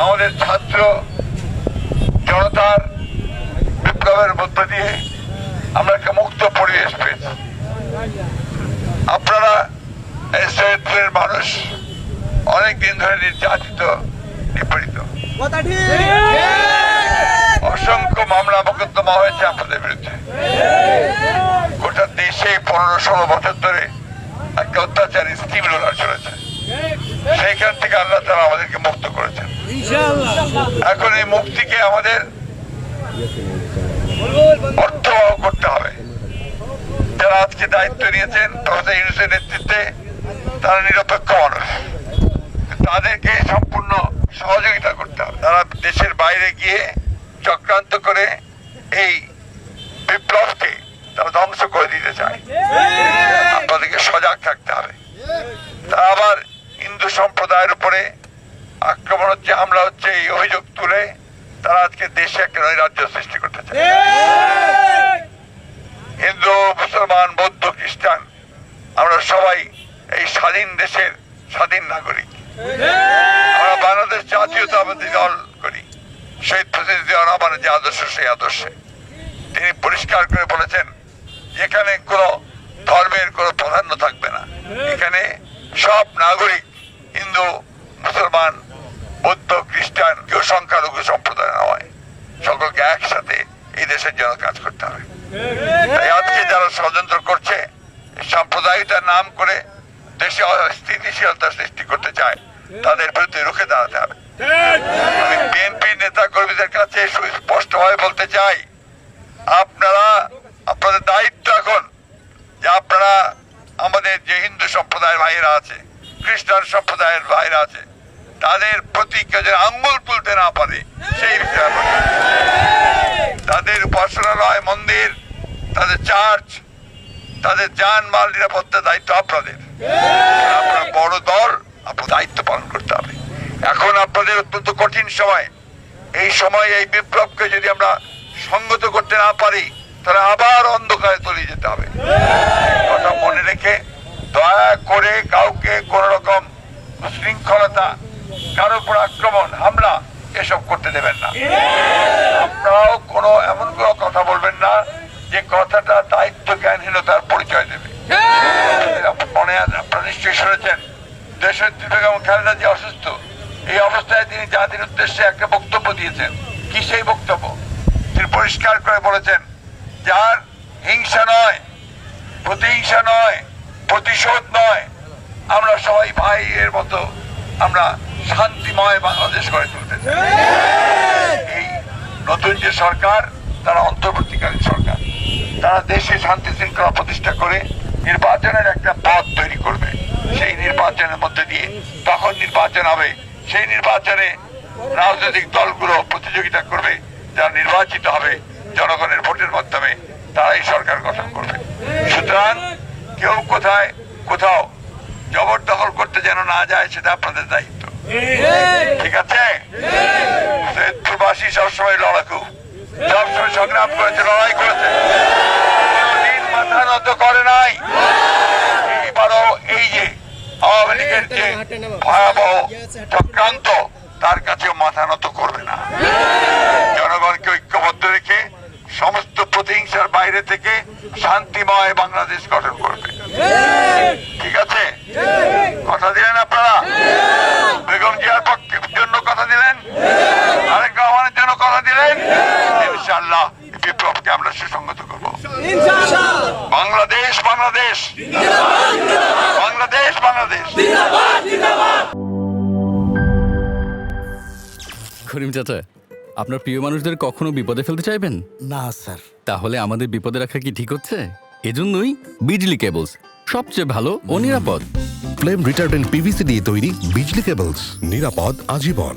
আমাদের ছাত্র জনতার বিপ্লবের মধ্য দিয়ে আমরা একটা মুক্ত পরিবেশ পেয়েছি। আপনারা এই সৈয়দপুরের মানুষ অনেকদিন ধরে নির্যাতিত, নিপীড়িত, অসংখ্য মামলা মোকদ্দমা হয়েছে আপনাদের বিরুদ্ধে। গোটা দেশে 15-16 বছর ধরে একটা অত্যাচার স্টিম রোলার চলেছে। সেইখান থেকে আল্লাহ তাআলা আমাদেরকে মুক্ত করেছেন। এখন এই মুক্তিকে আমাদের অর্থবহ করতে হবে। যারা আজকে দায়িত্ব নিয়েছেন প্রফেসর ইউনূসের নেতৃত্বে, তারা নিরপেক্ষ মানুষ, তাদেরকে সম্পূর্ণ সহযোগিতা করতে হবে। তারা দেশের বাইরে গিয়ে চক্রান্ত করে এই বিপ্লবকে তারা ধ্বংস করে দিতে চায়। আপনাদেরকে সজাগ থাকতে হবে। তারা আবার হিন্দু সম্প্রদায়ের উপরে আক্রমণ হচ্ছে, হামলা হচ্ছে, এই অভিযোগ তুলে তারা আজকে দেশে একটা নৈরাজ্য সৃষ্টি করতে চায়। হিন্দু, মুসলমান, বৌদ্ধ, খ্রিস্টান, আমরা সবাই এই স্বাধীন দেশের স্বাধীন নাগরিক। আমরা বাংলাদেশ জাতীয়তাবাদী দল করি। শহীদ প্রেসিডেন্ট জিয়া রহমানের যে আদর্শ, সেই আদর্শে তিনি পরিষ্কার করে বলেছেন, যেখানে কোনো ধর্মের কোনো প্রাধান্য থাকবে না, এখানে সব নাগরিক, হিন্দু, মুসলমান, বৌদ্ধ, খ্রিস্টান, কেউ সংখ্যালঘু সম্প্রদায় নয়, সকলকে একসাথে এই দেশের জন্য কাজ করতে হবে। তাই আজকে যারা ষড়যন্ত্র করছে, সাম্প্রদায়িকতার নাম করে দেশে অস্থিতিশীলতা সৃষ্টি করতে চায়, তাদের বিরুদ্ধে রুখে দাঁড়াতে হবে। আমি বিএনপি নেতা কর্মীদের কাছে সুস্পষ্টভাবে বলতে চাই, আপনারা আপনাদের দায়িত্ব এখন যে আপনারা আমাদের যে হিন্দু সম্প্রদায়ের ভাইয়েরা আছে, খ্রিস্টান সম্প্রদায়ের ভাইয়েরা আছে, তাদের প্রতি কেউ যেন আঙ্গুল তুলতে না পারে সেই বিষয়ে তাদের উপাসনালয়, মন্দির, তাদের চার্চ, তাদের জানমাল নিরাপত্তার দায়িত্ব আপনাদের। আপনারা বড় দল, আপনার দায়িত্ব পালন করতে হবে। এখন আপনাদের অত্যন্ত কঠিন সময়। এই সময় এই বিপ্লবকে যদি আমরা সংগত করতে না পারি, তাহলে আবার অন্ধকারে তলিয়ে যেতে হবে। কথা মনে রেখে দয়া করে কাউকে কোন রকম উশৃঙ্খলতা, কারোর উপর আক্রমণ, হামলা এসব করতে দেবেন না। আপনারাও কোনো এমন কোনো কথা বলবেন না যে কথাটা দায়িত্ব জ্ঞানহীনতার পরিচয় দেবে। মনে আপনারা নিশ্চয়ই শুনেছেন, দেশনেত্রী বেগম খালেদা জিয়া অসুস্থ। এই অবস্থায় তিনি জাতির উদ্দেশ্যে একটা বক্তব্য দিয়েছেন। কি সেই বক্তব্য? তিনি পরিষ্কার করে বলেছেন, যার হিংসা নয়, প্রতিহিংসা নয়, প্রতিশোধ নয়, আমরা সবাই ভাইয়ের মতো আমরা শান্তিময় বাংলাদেশ গড়ে তুলতে চাই। এই নতুন যে সরকার, তারা অন্তর্বর্তীকালীন সরকার, তারা দেশে শান্তি শৃঙ্খলা প্রতিষ্ঠা করে নির্বাচনের একটা পথ তৈরি করবে। সেই নির্বাচনের মধ্যে দিয়ে তখন নির্বাচন হবে, সেই নির্বাচনে রাজনৈতিক দলগুলো প্রতিযোগিতা করবে, যারা নির্বাচিত হবে জনগণের ভোটের মাধ্যমে, তারাই সরকার গঠন করবে। সুতরাং কেউ কোথাও জবরদখল করতে যেন না যায়, সেটা আপনাদের দায়িত্ব। ঠিক আছে? প্রবাসী সবসময় লড়াকু, সবসময় সংগ্রাম করেছে, লড়াই করেছে, কোনদিন মাথা নত করে নাই। এইবারও এই যে আওয়ামী লীগের যে ভয়াবহ চক্রান্ত, তার কাছেও মাথা নত করবে না। জনগণকে ঐক্যবদ্ধ রেখে সমস্ত প্রতিহিংসার বাইরে থেকে শান্তিময় বাংলাদেশ গঠন করবে। ঠিক আছে? কথা দিলেন আপনারা? বেগম জিয়ার পক্ষের জন্য কথা দিলেন, আরেক রহমানের জন্য কথা দিলেন। ইনশাআল্লাহ বিপ্লবকে আমরা সুসংগত করবো। বাংলাদেশ, বাংলাদেশ, বাংলাদেশ, বাংলাদেশ। করিম চাচা, আপনার প্রিয় মানুষদের কখনো বিপদে ফেলতে চাইবেন না স্যার। তাহলে আমাদের বিপদে রাখা কি ঠিক হচ্ছে? এজন্যই বিজলি কেবলস সবচেয়ে ভালো ও নিরাপদ। ফ্লেম রিটার্ডেন্ট পিভিসি দিয়ে তৈরি বিজলি কেবলস, নিরাপদ আজীবন।